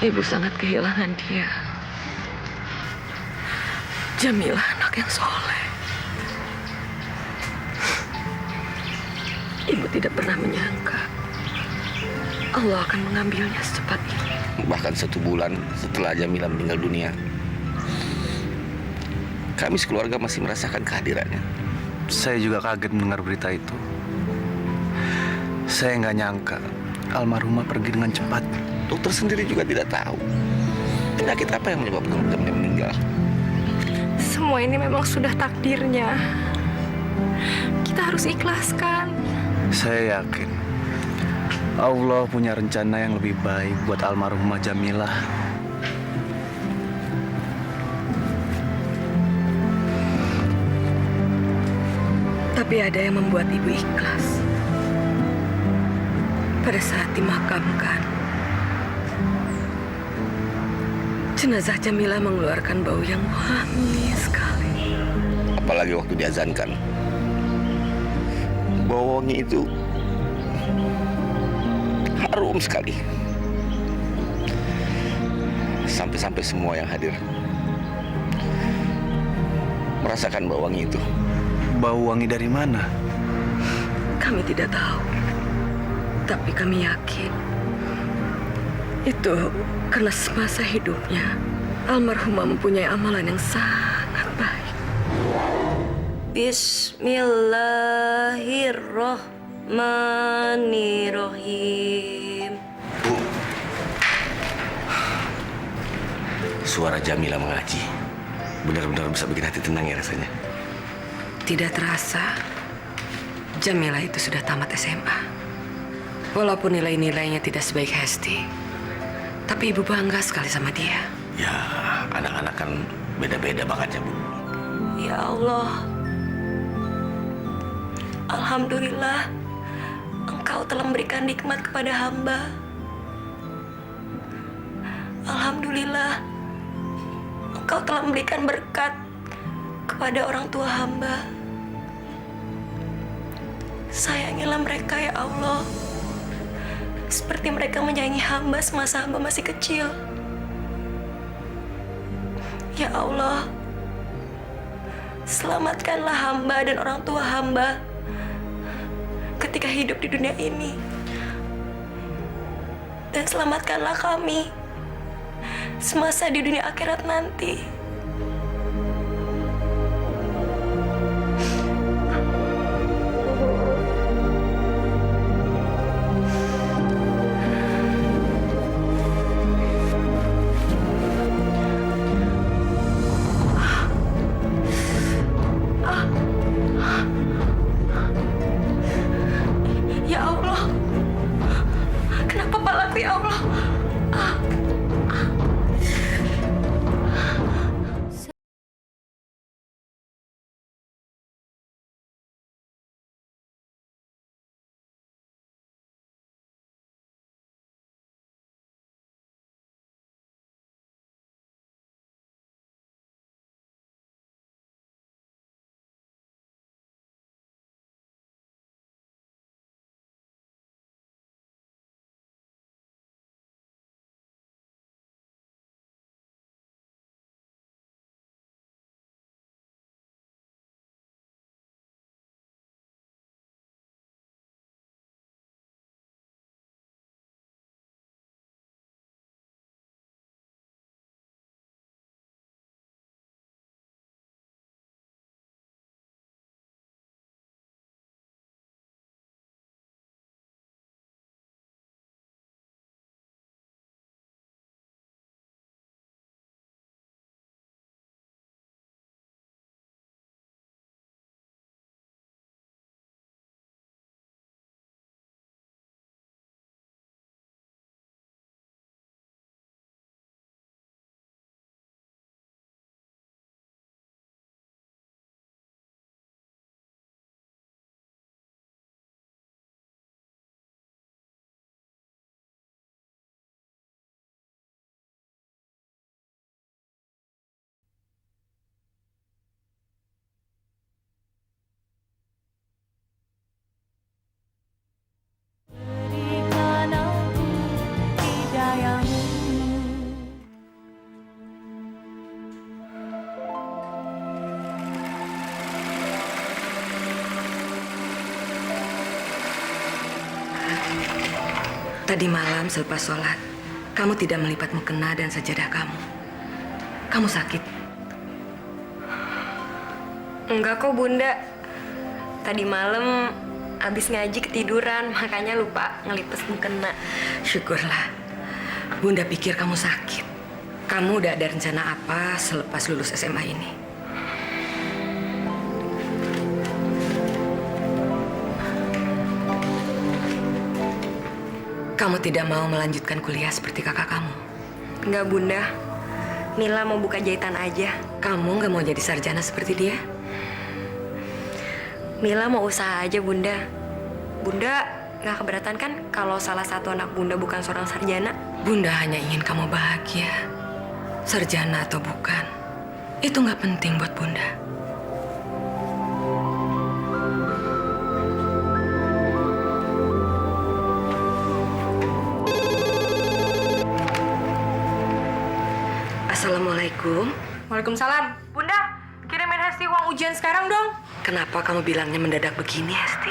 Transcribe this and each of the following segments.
Ibu sangat kehilangan dia. Jamilah anak yang soleh. Ibu tidak pernah menyangka Allah akan mengambilnya secepat ini. Bahkan 1 bulan setelah Jamila meninggal dunia, kami sekeluarga masih merasakan kehadirannya. Saya juga kaget mendengar berita itu. Saya nggak nyangka almarhumah pergi dengan cepat. Dokter sendiri juga tidak tahu penyakit apa yang menyebabkan Jamila meninggal. Semua ini memang sudah takdirnya. Kita harus ikhlaskan. Saya yakin Allah punya rencana yang lebih baik buat almarhumah Jamilah. Tapi ada yang membuat ibu ikhlas. Pada saat dimakamkan, jenazah Jamila mengeluarkan bau yang wangi sekali. Apalagi waktu diazankan, bau wangi itu harum sekali. Sampai-sampai semua yang hadir merasakan bau wangi itu. Bau wangi dari mana? Kami tidak tahu, tapi kami yakin itu karena semasa hidupnya almarhumah mempunyai amalan yang sangat baik. Bismillahirrahmanirrahim. Bu, suara Jamila mengaji benar-benar bisa bikin hati tenang ya rasanya. Tidak terasa, Jamila itu sudah tamat SMA. Walaupun nilai-nilainya tidak sebaik Hesti, tapi ibu bangga sekali sama dia. Ya, anak-anak kan beda-beda bakatnya, Bu. Ya Allah, Alhamdulillah, Engkau telah memberikan nikmat kepada hamba. Alhamdulillah, Engkau telah memberikan berkat kepada orang tua hamba. Sayangilah mereka ya Allah, seperti mereka menyayangi hamba semasa hamba masih kecil. Ya Allah, selamatkanlah hamba dan orang tua hamba ketika hidup di dunia ini. Dan selamatkanlah kami semasa di dunia akhirat nanti. Ya Allah, kenapa palaku ya Allah? Tadi malam selepas sholat, kamu tidak melipat mukena dan sajadah kamu. Kamu sakit? Enggak kok Bunda. Tadi malam abis ngaji ketiduran, makanya lupa ngelipes mukena. Syukurlah. Bunda pikir kamu sakit. Kamu udah ada rencana apa selepas lulus SMA ini? Kamu tidak mau melanjutkan kuliah seperti kakak kamu? Enggak Bunda, Mila mau buka jahitan aja. Kamu nggak mau jadi sarjana seperti dia? Mila mau usaha aja Bunda. Bunda nggak keberatan kan kalau salah satu anak Bunda bukan seorang sarjana? Bunda hanya ingin kamu bahagia. Sarjana atau bukan, itu nggak penting buat Bunda. Assalamualaikum. Waalaikumsalam. Bunda, kirimin Hesti uang ujian sekarang dong. Kenapa kamu bilangnya mendadak begini, Hesti?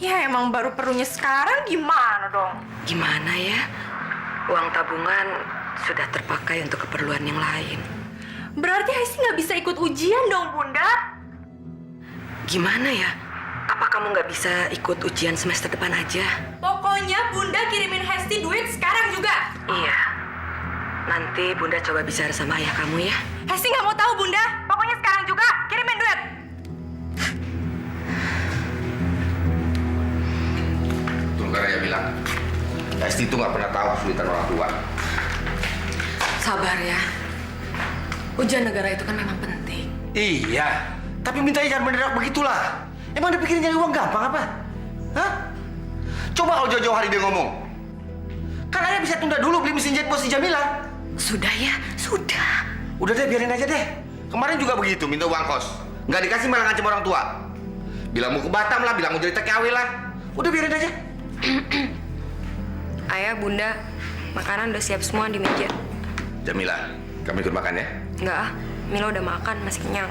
Ya emang baru perlunya sekarang, gimana dong? Gimana ya? Uang tabungan sudah terpakai untuk keperluan yang lain. Berarti Hesti nggak bisa ikut ujian dong, Bunda? Gimana ya? Apa kamu nggak bisa ikut ujian semester depan aja? Pokoknya Bunda kirimin Hesti duit sekarang juga. Iya. Nanti Bunda coba bicara sama ayah kamu ya. Hesti nggak mau tahu, Bunda. Pokoknya sekarang juga kirimin duit. Tuh kan Raya bilang, Hesti itu nggak pernah tahu kesulitan orang tua. Sabar ya. Ujian negara itu kan memang penting. Iya, tapi mintanya jangan mendadak begitulah. Emang dia pikirin nyari uang gampang apa? Hah? Coba kalau jauh-jauh hari dia ngomong. Kan ayah bisa tunda dulu beli mesin jahit buat si Jamila. Sudah ya, sudah. Udah deh, biarin aja deh. Kemarin juga begitu, minta uang kos. Nggak dikasih malah ngancam orang tua. Bilang mau ke Batam lah, bilang mau jadi TKW lah. Udah biarin aja. Ayah, Bunda, makanan udah siap semua di meja. Jamila, kamu ikut makan ya? Enggak ah, Mila udah makan, masih kenyang.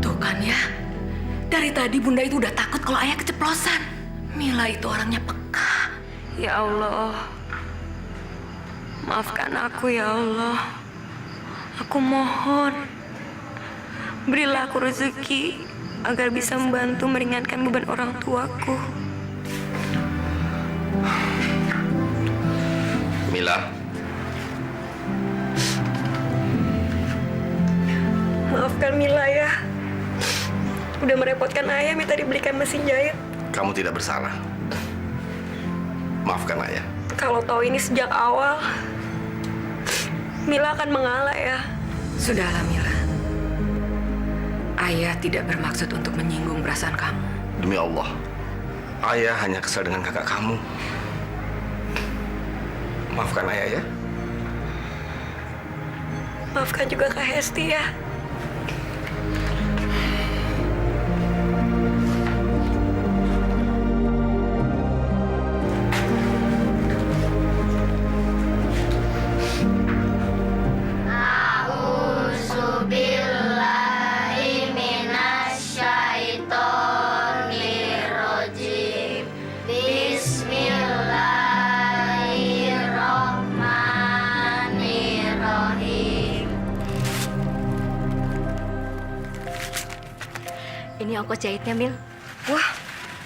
Tuh kan ya. Dari tadi Bunda itu udah takut kalau ayah keceplosan. Mila itu orangnya peka. Ya Allah, maafkan aku ya Allah. Aku mohon, berilah aku rezeki agar bisa membantu meringankan beban orang tuaku. Mila, Maafkan Mila ya. Udah merepotkan ayah minta dibelikan mesin jahit. kamu tidak bersalah. Maafkan ayah. Kalau tahu ini sejak awal, Mila akan mengalah ya. Sudahlah Mila. Ayah tidak bermaksud untuk menyinggung perasaan kamu. Demi Allah, ayah hanya kesal dengan kakak kamu. Maafkan ayah ya. Maafkan juga Kak Hesti ya. Ini ongkos jahitnya, Mil. Wah,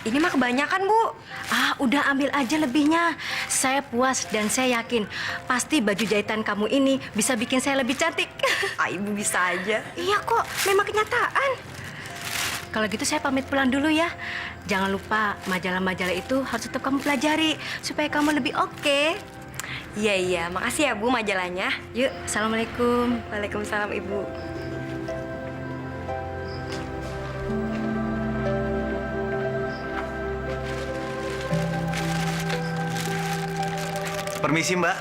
ini mah kebanyakan, Bu. Ah, udah ambil aja lebihnya. Saya puas dan saya yakin pasti baju jahitan kamu ini bisa bikin saya lebih cantik. Ah, Ibu bisa aja. Iya kok, memang kenyataan. Kalau gitu saya pamit pulang dulu ya. Jangan lupa majalah-majalah itu harus tetap kamu pelajari supaya kamu lebih oke. Iya, makasih ya Bu majalahnya. Yuk, assalamualaikum. Waalaikumsalam Ibu. Permisi, Mbak.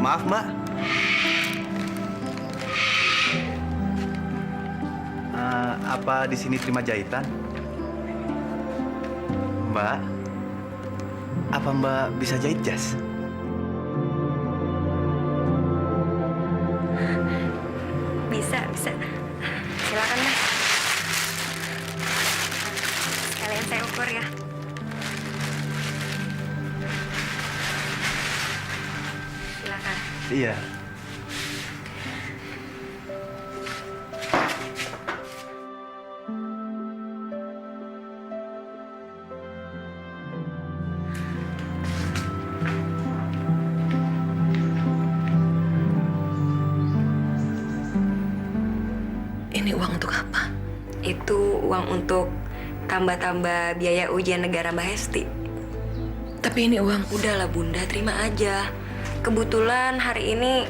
Maaf, Mbak. Apa di sini terima jahitan? Mbak, apa Mbak bisa jahit jas? ya. Silakan. Iya. Ini uang untuk apa? Itu uang untuk tambah-tambah biaya ujian negara Mbak Hesti. Tapi ini uang. Udahlah Bunda, terima aja. Kebetulan hari ini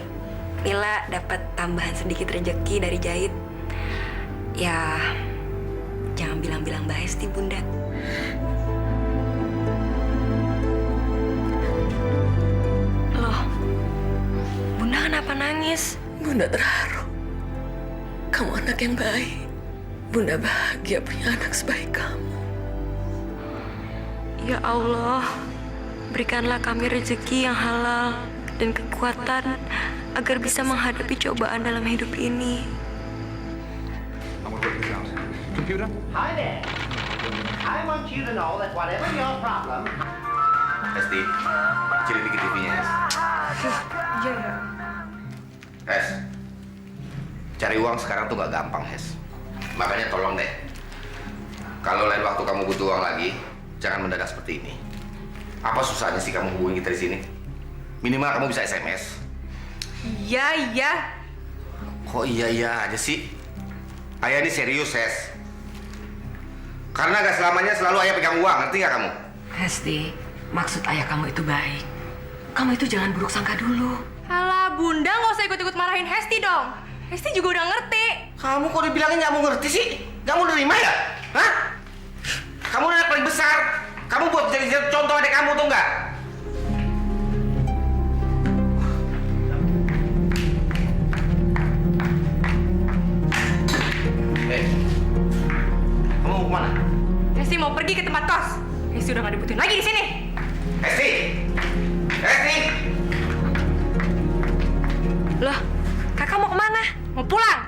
Mila dapat tambahan sedikit rejeki dari jahit. Ya, jangan bilang-bilang Mbak Hesti, Bunda. Loh, Bunda kenapa nangis? Bunda terharu. Kamu anak yang baik. Bunda bahagia punya anak sebaik kamu. Ya Allah, berikanlah kami rezeki yang halal dan kekuatan agar bisa menghadapi cobaan dalam hidup ini. Hi there. I want you to know that whatever your problem, Hesti, kecilin dikit TV-nya, Hes. Iya ya. Hes, cari uang sekarang tuh gak gampang, Hes. Makanya tolong deh, kalau lain waktu kamu butuh uang lagi, jangan mendadak seperti ini. Apa susahnya sih kamu hubungi kita di sini? Minimal kamu bisa SMS. Iya, iya. Kok iya aja sih? Ayah ini serius, Hes. Karena gak selamanya selalu ayah pegang uang, ngerti gak kamu? Hesti, maksud ayah kamu itu baik. Kamu itu jangan buruk sangka dulu. Alah, Bunda nggak usah ikut-ikut marahin Hesti dong. Hesti juga udah ngerti. Kamu kok dibilangin gak mau ngerti sih? Gak mau nerima ya? Hah? Kamu anak paling besar. Kamu buat jadi contoh adik kamu tuh nggak? Kamu mau kemana? Hesti mau pergi ke tempat kos. Hesti udah nggak dibutuhin lagi di sini. Hesti! Hesti! Loh, kakak mau kemana? Mau pulang.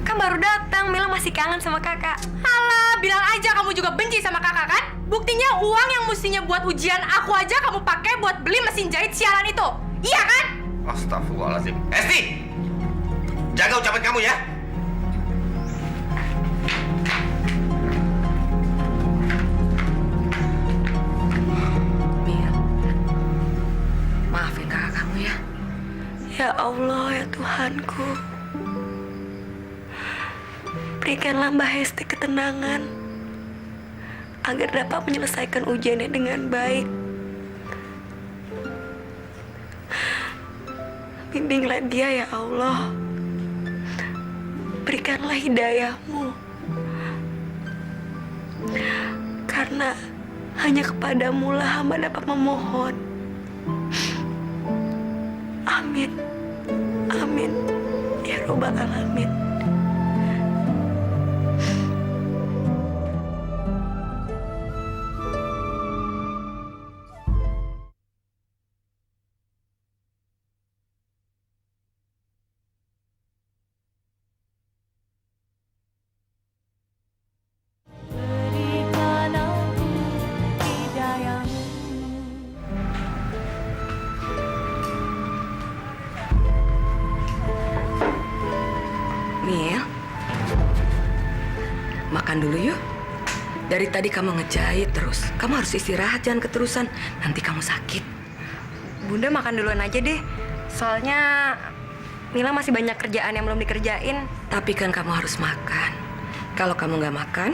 Kan baru datang, Mila masih kangen sama kakak. Alah, bilang aja kamu juga benci sama kakak kan? Buktinya uang yang mestinya buat ujian aku aja kamu pakai buat beli mesin jahit sialan itu. Iya kan? Astagfirullahaladzim. Hesti! Jaga ucapan kamu ya. Mil, maafin kakak kamu ya. Ya Allah, ya Tuhanku. Berikanlah Mbak Hesti ketenangan agar dapat menyelesaikan ujiannya dengan baik. Bimbinglah dia ya Allah. Berikanlah hidayah-Mu. Karena hanya kepadamu lah hamba dapat memohon. Amin. Amin. Ya Rabbal Alamin. Mil, makan dulu yuk. Dari tadi kamu ngejahit terus. Kamu harus istirahat, jangan keterusan. Nanti kamu sakit. Bunda makan duluan aja deh. Soalnya Mila masih banyak kerjaan yang belum dikerjain. Tapi kan kamu harus makan. Kalau kamu nggak makan,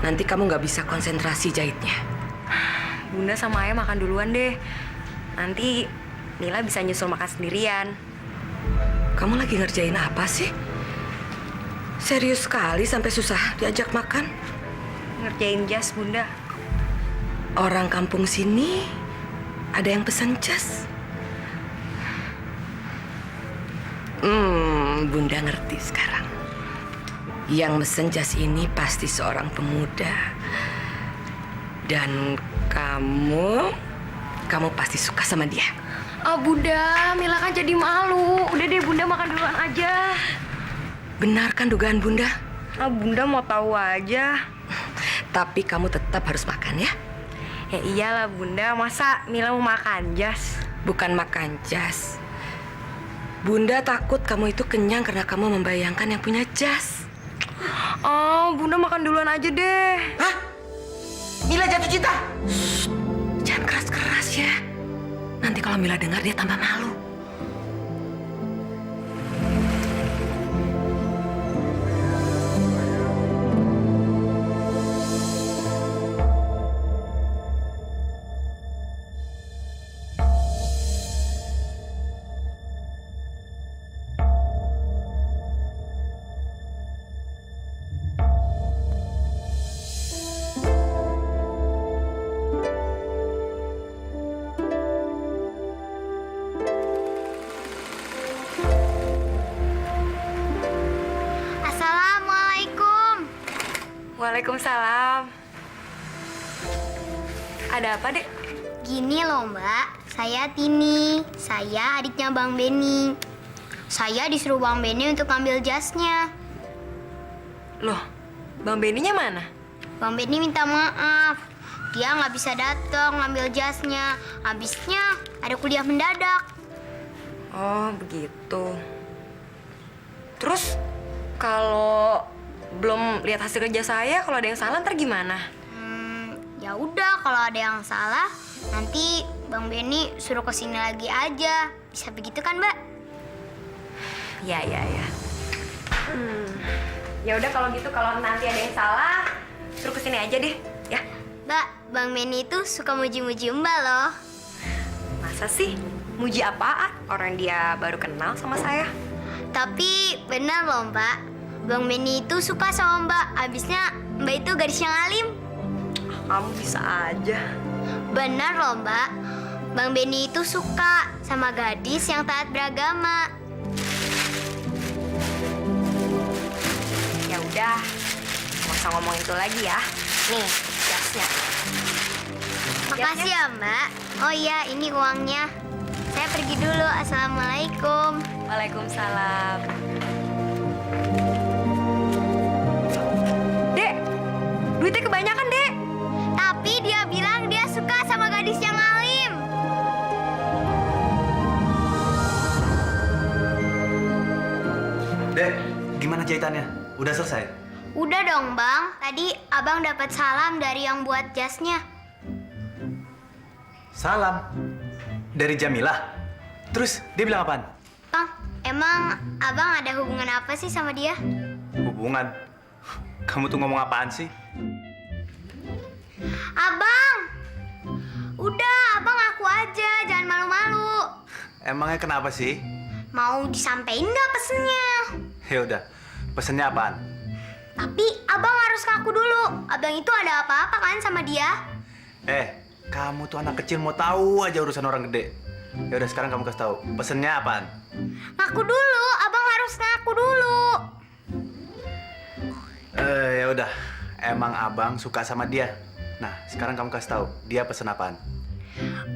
nanti kamu nggak bisa konsentrasi jahitnya. Bunda sama Ayah makan duluan deh. Nanti Mila bisa nyusul makan sendirian. Kamu lagi ngerjain apa sih? Serius sekali sampai susah diajak makan? Ngerjain jas, Bunda. Orang kampung sini ada yang pesan jas. Bunda ngerti sekarang. Yang mesen jas ini pasti seorang pemuda. Dan kamu pasti suka sama dia. Oh, Bunda, Mila kan jadi malu. Udah deh, Bunda makan duluan aja. Benar kan dugaan Bunda? Ah, Bunda mau tahu aja. Tapi kamu tetap harus makan ya. Ya iyalah Bunda, masa Mila mau makan jas? Bukan makan jas. Bunda takut kamu itu kenyang karena kamu membayangkan yang punya jas. Oh, Bunda makan duluan aja deh. Hah? Mila jatuh cinta? Jangan keras-keras ya. Nanti kalau Mila dengar dia tambah malu. Assalamualaikum. Waalaikumsalam. Ada apa, Dek? Gini loh Mbak, saya Tini. Saya adiknya Bang Benny. Saya disuruh Bang Benny untuk ambil jasnya. Loh, Bang Benny-nya mana? Bang Benny minta maaf. Dia nggak bisa datang ngambil jasnya. Habisnya ada kuliah mendadak. Oh, begitu. Terus, kalau belum lihat hasil kerja saya, kalau ada yang salah ntar gimana? Ya udah, kalau ada yang salah, nanti Bang Benny suruh kesini lagi aja. Bisa begitu kan, Mbak? Ya. Ya udah kalau gitu, kalau nanti ada yang salah, suruh kesini aja deh, ya. Mbak, Bang Benny itu suka muji-muji Mbak loh. Masa sih? Muji apaan? Orang dia baru kenal sama saya. Tapi benar loh Mbak, Bang Benny itu suka sama Mbak. Abisnya Mbak itu gadis yang alim. Kamu bisa aja. Benar loh Mbak, Bang Benny itu suka sama gadis yang taat beragama. Ya udah, nggak usah ngomong itu lagi ya. Nih, jasnya. Makasih ya Mbak. Oh iya, ini uangnya. Saya pergi dulu. Assalamualaikum. Waalaikumsalam. Dek, duitnya kebanyakan, Dek. Tapi dia bilang dia suka sama gadis yang alim. Dek, gimana jahitannya? Udah selesai? Udah dong Bang, tadi Abang dapat salam dari yang buat jasnya. Salam. Dari Jamilah. Terus dia bilang apaan? Bang, emang Abang ada hubungan apa sih sama dia? Hubungan? Kamu tuh ngomong apaan sih? Abang! Udah, Abang aku aja, jangan malu-malu. Emangnya kenapa sih? Mau disampein nggak pesennya? Ya udah, pesennya apaan? Tapi Abang harus ngaku dulu. Abang itu ada apa-apa kan sama dia? Kamu tuh anak kecil mau tahu aja urusan orang gede. Ya udah sekarang kamu kasih tahu. Pesennya apaan? Ngaku dulu, Abang harus ngaku dulu. Ya udah. Emang abang suka sama dia. Nah, sekarang kamu kasih tahu. Dia pesen apaan?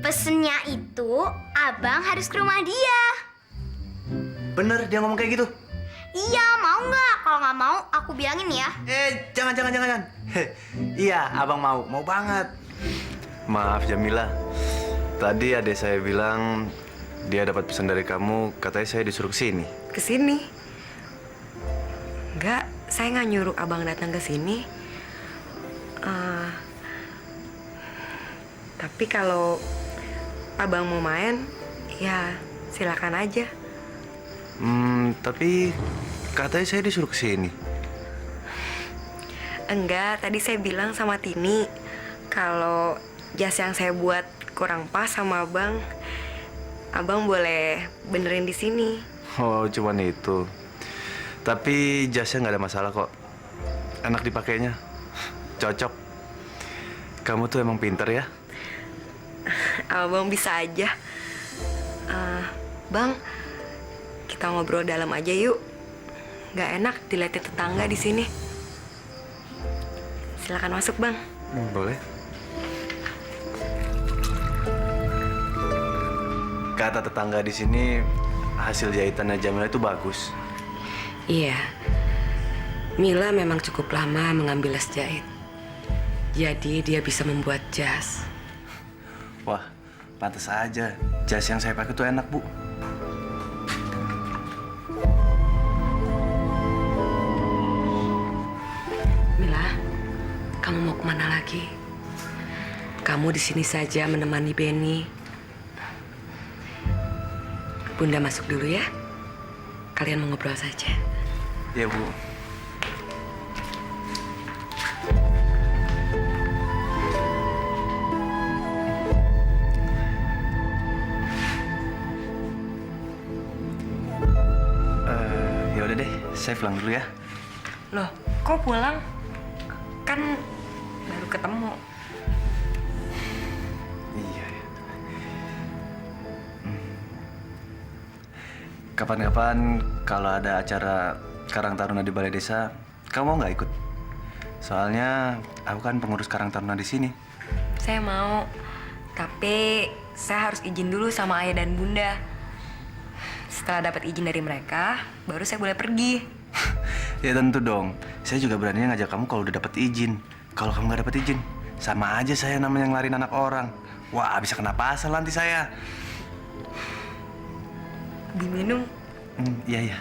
Pesennya itu Abang harus ke rumah dia. Bener dia ngomong kayak gitu? Iya, mau nggak? Kalau nggak mau, aku bilangin ya. Jangan. Iya, abang mau. Mau banget. Maaf Jamila. Tadi adik saya bilang dia dapat pesan dari kamu, katanya saya disuruh kesini. Kesini? Enggak, saya nggak nyuruh abang datang ke sini. Tapi kalau abang mau main, ya silakan aja. Tapi katanya saya disuruh kesini. Enggak, tadi saya bilang sama Tini kalau jas yang saya buat kurang pas sama abang boleh benerin di sini. Oh, cuman itu. Tapi jasnya nggak ada masalah kok. Enak dipakainya. Cocok. Kamu tuh emang pinter ya. Abang bisa aja. Bang, kita ngobrol dalam aja yuk. Nggak enak dilihatin tetangga di sini. Silakan masuk, Bang. Boleh. Kata tetangga di sini hasil jahitannya Jamila itu bagus. Iya. Mila memang cukup lama mengambil les jahit. Jadi dia bisa membuat jas. Wah, pantas aja. Jas yang saya pakai tuh enak, Bu. Mila, kamu mau kemana lagi? Kamu di sini saja menemani Benny. Bunda masuk dulu ya. Kalian mau ngobrol saja. Iya, Bu. Ya udah deh, saya pulang dulu ya. Loh, kok pulang? Kan baru ketemu. Iya. Kapan-kapan kalau ada acara Karang Taruna di Balai Desa, kamu mau nggak ikut? Soalnya aku kan pengurus Karang Taruna di sini. Saya mau, tapi saya harus izin dulu sama ayah dan bunda. Setelah dapat izin dari mereka, baru saya boleh pergi. Ya tentu dong. Saya juga beraninya ngajak kamu kalau udah dapat izin. Kalau kamu nggak dapat izin, sama aja saya namanya ngelarin anak orang. Wah, bisa kena pasal nanti saya. Diminum. Iya, iya.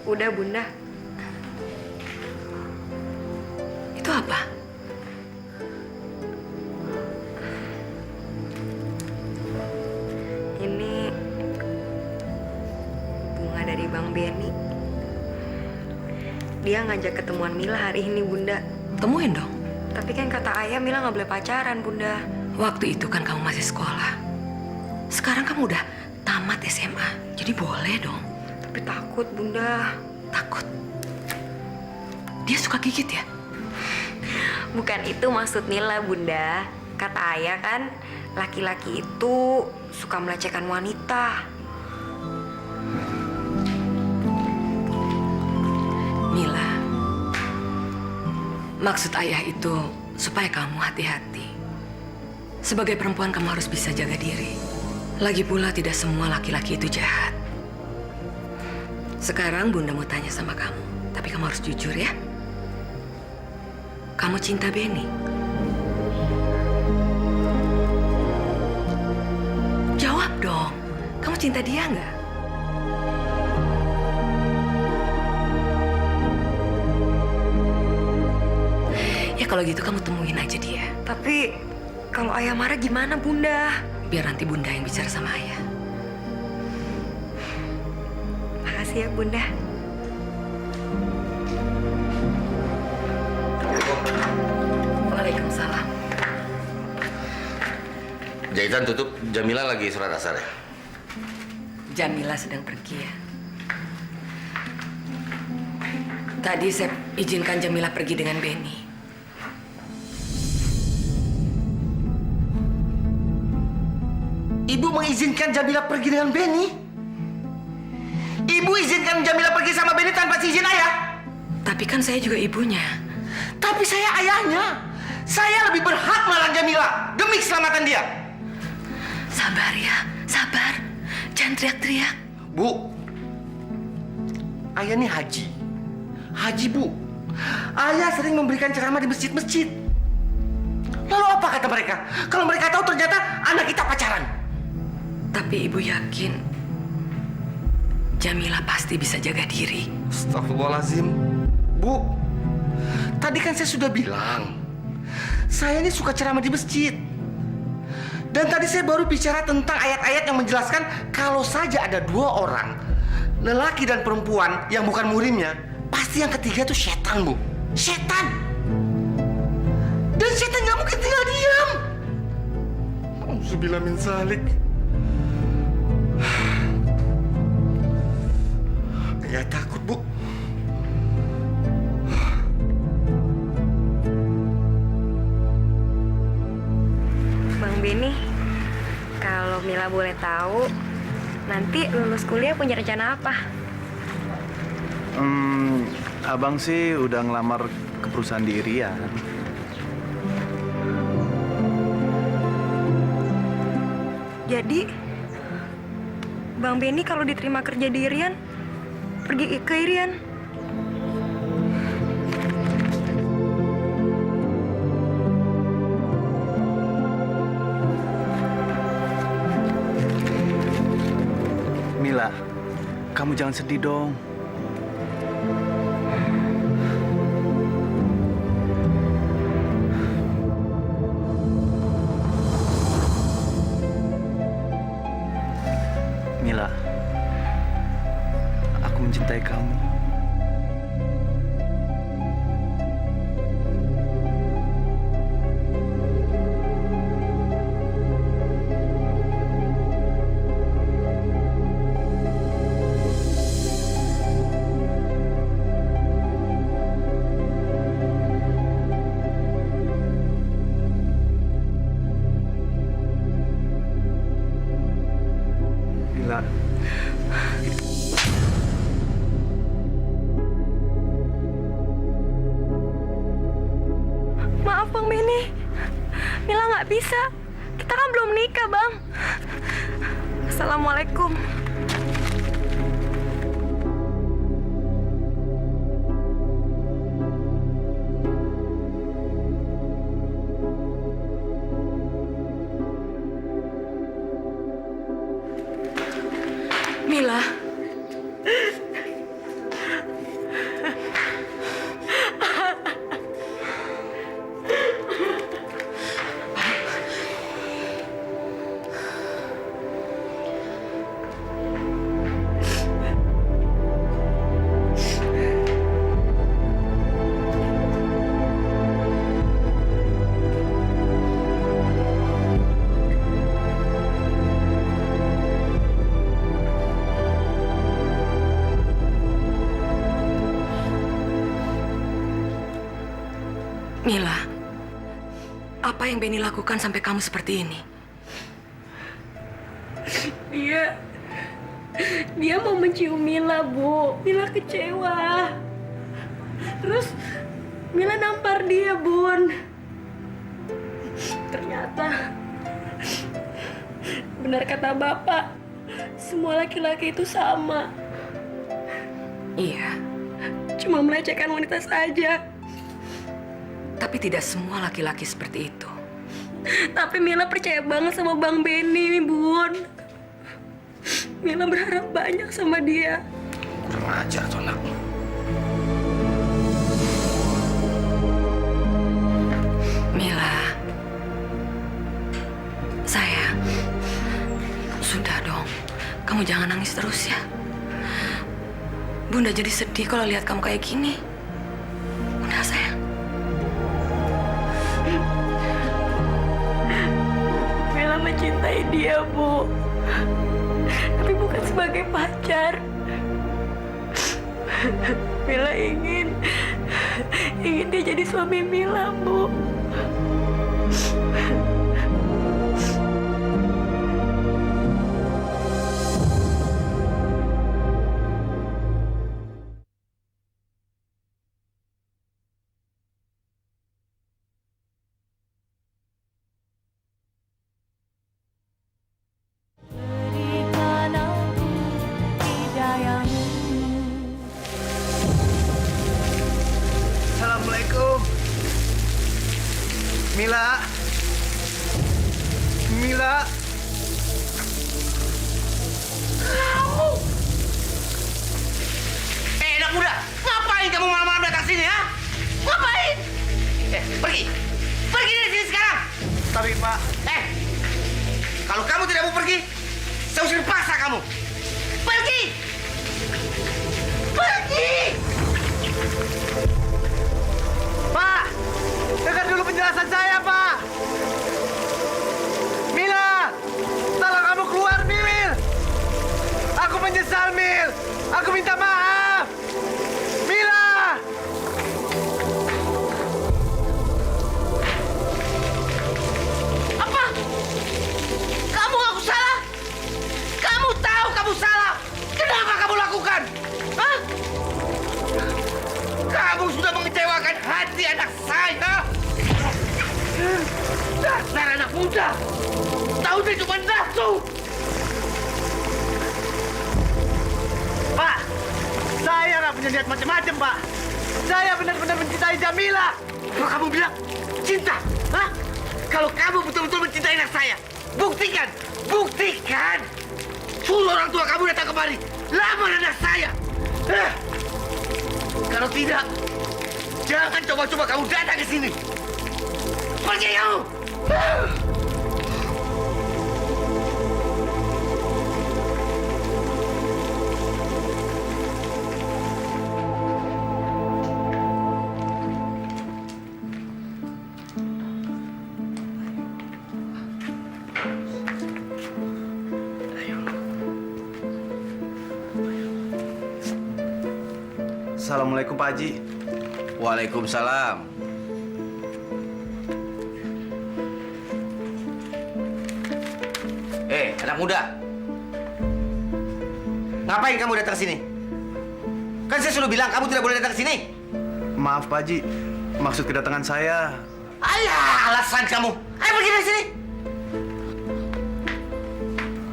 Udah, Bunda. Itu apa? Ini bunga dari Bang Benny. Dia ngajak ketemuan Mila hari ini, Bunda. Temuin dong. Tapi kan kata ayah Mila nggak boleh pacaran, Bunda. Waktu itu kan kamu masih sekolah. Sekarang kamu udah tamat SMA. Jadi boleh dong. Tapi takut, Bunda. Takut? Dia suka gigit ya? Bukan itu maksud Mila, Bunda. Kata ayah kan, laki-laki itu suka melecehkan wanita. Mila, maksud ayah itu supaya kamu hati-hati. Sebagai perempuan kamu harus bisa jaga diri. Lagi pula tidak semua laki-laki itu jahat. Sekarang Bunda mau tanya sama kamu, tapi kamu harus jujur ya. Kamu cinta Benny? Jawab dong, kamu cinta dia nggak? Ya kalau gitu kamu temuin aja dia. Tapi kalau ayah marah gimana, Bunda? Biar nanti Bunda yang bicara sama ayah. Makasih ya, Bunda. Waalaikumsalam. Jahitan tutup, Jamila lagi surat asar ya? Jamila sedang pergi ya. Tadi saya izinkan Jamila pergi dengan Benny. Ibu mengizinkan Jamila pergi dengan Benny? Ibu izinkan Jamila pergi sama Benny tanpa izin ayah? Tapi kan saya juga ibunya. Tapi saya ayahnya. Saya lebih berhak melarang Jamila demi keselamatan dia. Sabar ya, sabar. Jangan teriak-teriak. Bu, ayah ini haji. Haji, Bu. Ayah sering memberikan ceramah di masjid-masjid. Lalu apa kata mereka? Kalau mereka tahu ternyata anak kita pacaran. Tapi ibu yakin Jamila pasti bisa jaga diri. Astagfirullahaladzim. Bu, tadi kan saya sudah bilang, saya ini suka ceramah di masjid. Dan tadi saya baru bicara tentang ayat-ayat yang menjelaskan kalau saja ada dua orang, lelaki dan perempuan yang bukan murimnya, pasti yang ketiga itu setan, Bu. Setan. Dan setan nggak mungkin tinggal diam. Auzubillah min zalik. Ya takut, Bu. Bang Benny, kalau Mila boleh tahu, nanti lulus kuliah punya rencana apa? Abang sih udah ngelamar ke perusahaan di Irian. Jadi, Bang Benny kalau diterima kerja di Irian, pergi ke Irian. Mila, kamu jangan sedih dong. Mila, aku mencintai kamu. Mila. Maaf Bang Benny, Mila nggak bisa. Kita kan belum nikah, Bang. Assalamualaikum. Mila. Mila, apa yang Benny lakukan sampai kamu seperti ini? Dia mau mencium Mila, Bu. Mila kecewa. Terus Mila nampar dia, Bun. Ternyata benar kata Bapak, semua laki-laki itu sama. Iya, Cuma melecehkan wanita saja. tapi tidak semua laki-laki seperti itu. Tapi Mila percaya banget sama Bang Benny, Bun. Mila berharap banyak sama dia. Kurang ajar tuh anak. Mila, sayang, Kamu jangan nangis terus ya. Bunda jadi sedih kalau lihat kamu kayak gini. Udah sayang. Mila mencintai dia, Bu. Tapi bukan sebagai pacar. Mila ingin dia jadi suami Mila, Bu. Assalamualaikum. Mila. Mila. Kamu! Anak muda, ngapain kamu malam-malam datang sini, ha? Ngapain? Pergi! Pergi dari sini sekarang! Tapi Pak, Kalau kamu tidak mau pergi, saya usir paksa kamu. Pergi! Pergi! Pak, dengar dulu penjelasan saya, Pak. Mila, tolong kamu keluar, Mil. Aku menyesal, Mil. Aku minta maaf. Mila. Apa? Kamu ngaku salah? Kamu tahu kamu salah. Kenapa kamu lakukan? Hah? Kamu sudah mengecewakan hati anak saya. Dasar anak muda. Tahu dia cuma nafsu. Pak, saya nggak punya niat macam-macam, Pak. Saya benar-benar mencintai Jamila. Kalau kamu bilang cinta, hah? Kalau kamu betul-betul mencintai anak saya, buktikan, buktikan. Suruh orang tua kamu datang kemari, lamar anak saya. Kalau tidak, jangan coba-coba kamu datang ke sini. Pergi kamu. Assalamualaikum, Pak Haji. Waalaikumsalam. Anak muda. Ngapain kamu datang sini? Kan saya sudah bilang kamu tidak boleh datang sini. Maaf, Pak Haji. Maksud kedatangan saya... Alah, alasan kamu. Ayo pergi dari sini.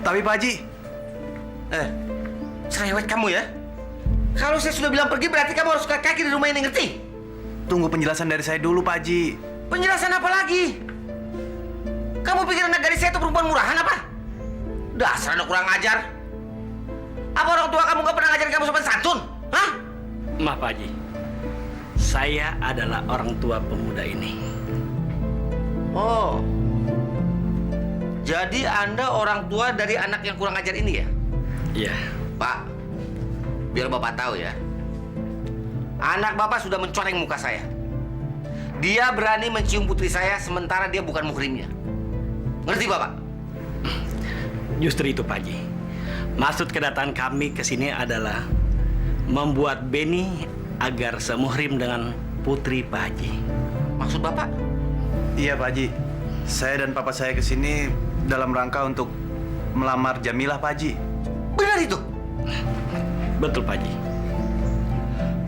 Tapi, Pak Haji... Cerewet kamu ya. Kalau saya sudah bilang pergi, berarti kamu harus kaki di rumah ini, ngerti? Tunggu penjelasan dari saya dulu, Pak Haji. Penjelasan apa lagi? Kamu pikir anak gadis saya itu perempuan murahan apa? Dasar anak kurang ajar. Apa orang tua kamu gak pernah ngajarin kamu sopan santun? Hah? Maaf, Pak Haji. Saya adalah orang tua pemuda ini. Oh. Jadi Anda orang tua dari anak yang kurang ajar ini ya? Iya. Pak, biar Bapak tahu ya. Anak Bapak sudah mencoreng muka saya. Dia berani mencium putri saya sementara dia bukan muhrimnya. Ngerti Bapak? Justru itu, Pak Haji. Maksud kedatangan kami ke sini adalah membuat Benny agar semuhrim dengan putri Pak Haji. Maksud Bapak? Iya, Pak Haji. Saya dan papa saya ke sini dalam rangka untuk melamar Jamilah, Pak Haji. Benar itu? Betul, Pak Haji.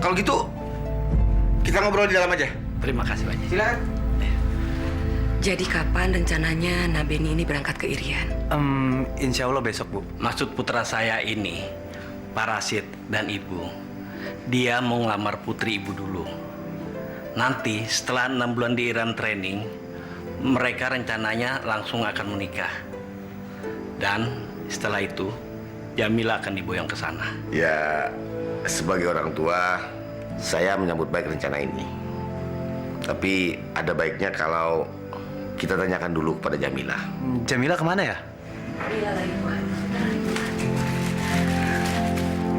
Kalau gitu, kita ngobrol di dalam aja. Terima kasih, Pak Haji. Silakan. Jadi kapan rencananya Nabeni ini berangkat ke Irian? Insya Allah besok, Bu. Maksud putra saya ini, Parasit dan Ibu, dia mau ngelamar putri Ibu dulu. Nanti setelah 6 bulan di Iran training, mereka rencananya langsung akan menikah. Dan setelah itu, Jamila akan diboyong ke sana. Ya, sebagai orang tua, saya menyambut baik rencana ini. Tapi ada baiknya kalau kita tanyakan dulu kepada Jamila. Jamila kemana ya? Iya lagi, Pak.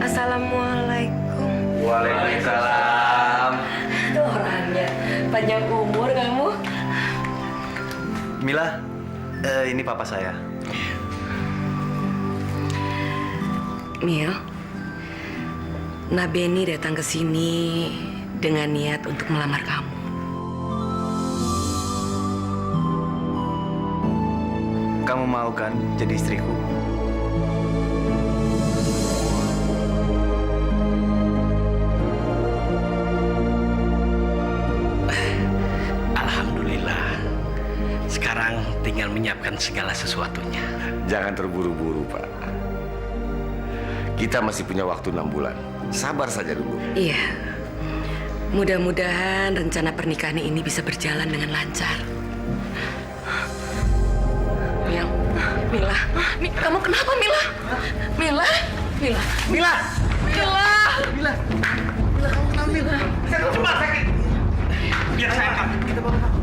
Assalamualaikum. Waalaikumsalam. Itu orangnya. Panjang umur kamu. Mila, ini papa saya. Mil, Nabeni datang ke sini dengan niat untuk melamar kamu. Kamu mau kan jadi istriku? Alhamdulillah. Sekarang tinggal menyiapkan segala sesuatunya. Jangan terburu-buru, Pak. Kita masih punya waktu 6 bulan. Sabar saja dulu. Iya. Mudah-mudahan rencana pernikahan ini bisa berjalan dengan lancar. Mil, Mila, kamu kenapa Mila? Mila, Mila, Mila! Mila. Mila! Mila, kamu kenapa, Mila? Saya tahu cuma sakit. Biar saya angkat. Kita bawa kamu.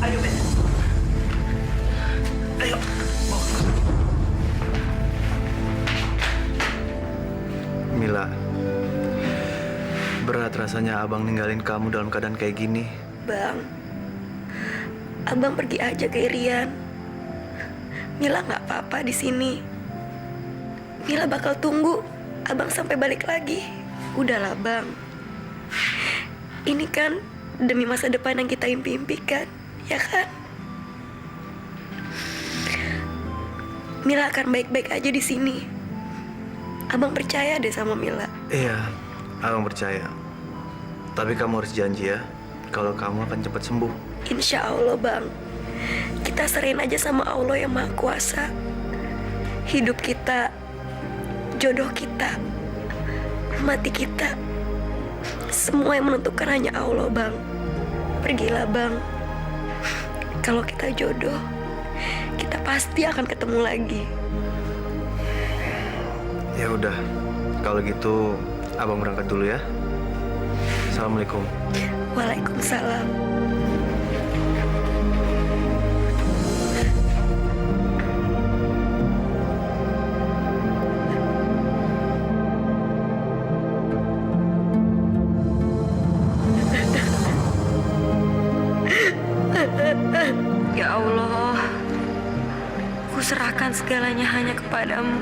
Ayo, Ben. Ayo. Mila, berat rasanya abang ninggalin kamu dalam keadaan kayak gini. Bang, abang pergi aja ke Irian. Mila nggak apa-apa di sini. Mila bakal tunggu abang sampai balik lagi. Udahlah bang. Ini kan demi masa depan yang kita impi-impikan, ya kan? Mila akan baik-baik aja di sini. Abang percaya deh sama Mila. Iya, abang percaya. Tapi kamu harus janji ya, kalau kamu akan cepat sembuh. Insya Allah bang. Kita serahin aja sama Allah yang Maha Kuasa. Hidup kita, jodoh kita, mati kita, semua yang menentukan hanya Allah bang. Pergilah bang. Kalau kita jodoh, kita pasti akan ketemu lagi. Ya udah, kalau gitu abang berangkat dulu ya. Assalamualaikum. Waalaikumsalam. Ya Allah, ku serahkan segalanya hanya kepadamu.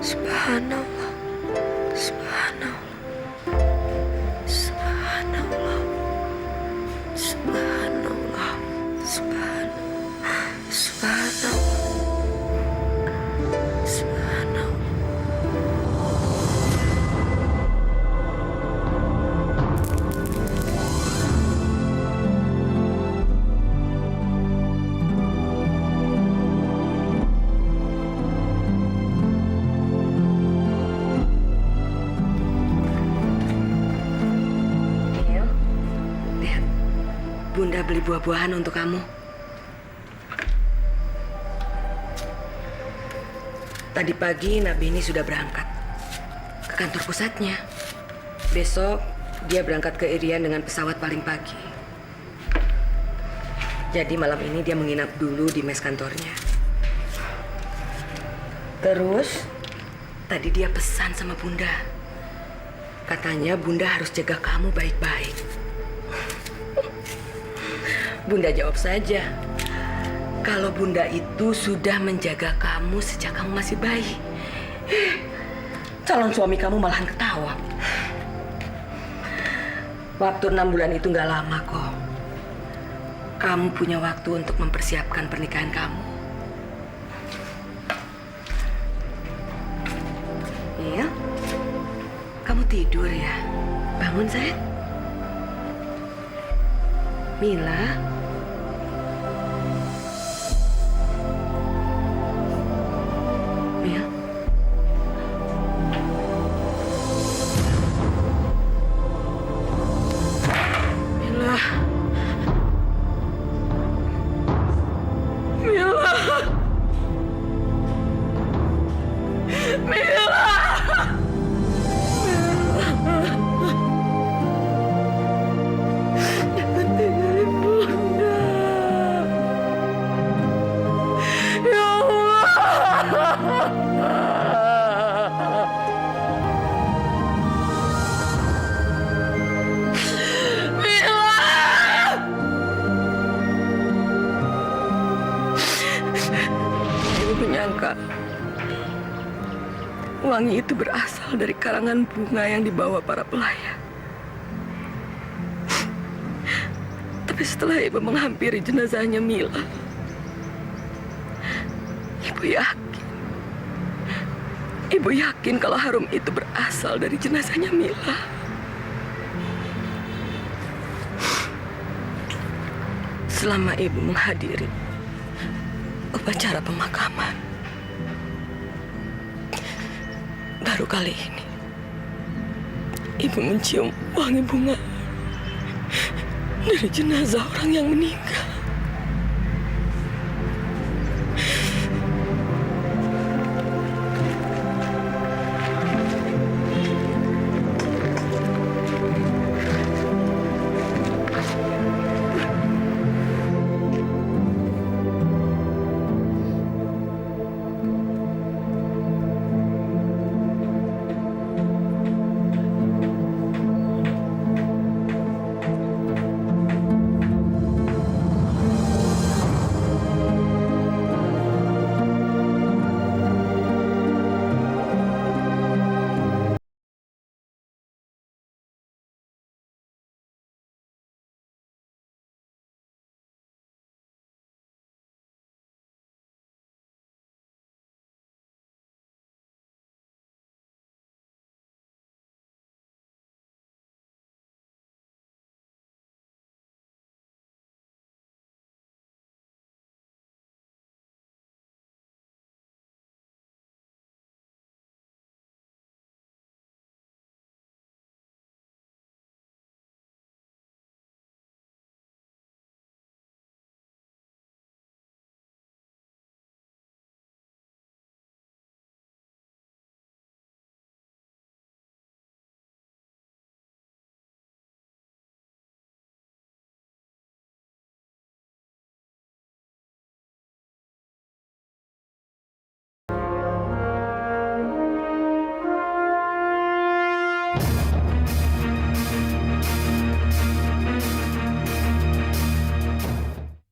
Subhanallah, subhanallah, subhanallah, subhanallah, subhanallah, subhanallah, subhanallah. Lihat, Bunda beli buah-buahan untuk kamu. Tadi pagi Nabeni sudah berangkat ke kantor pusatnya. Besok dia berangkat ke Irian dengan pesawat paling pagi. Jadi malam ini dia menginap dulu di mes kantornya. Terus tadi dia pesan sama Bunda. Katanya Bunda harus jaga kamu baik-baik. Bunda jawab saja, kalau Bunda itu sudah menjaga kamu sejak kamu masih bayi. Calon suami kamu malahan ketawa. Waktu 6 bulan itu nggak lama kok. Kamu punya waktu untuk mempersiapkan pernikahan kamu. Iya? Kamu tidur ya? Bangun, sayang. Mila. Mil. Ibu menyangka wangi itu berasal dari karangan bunga yang dibawa para pelayat. Tapi setelah ibu menghampiri jenazahnya Mila, Ibu yakin kalau harum itu berasal dari jenazahnya Mila. Selama ibu menghadiri upacara pemakaman, baru kali ini ibu mencium wangi bunga dari jenazah orang yang meninggal.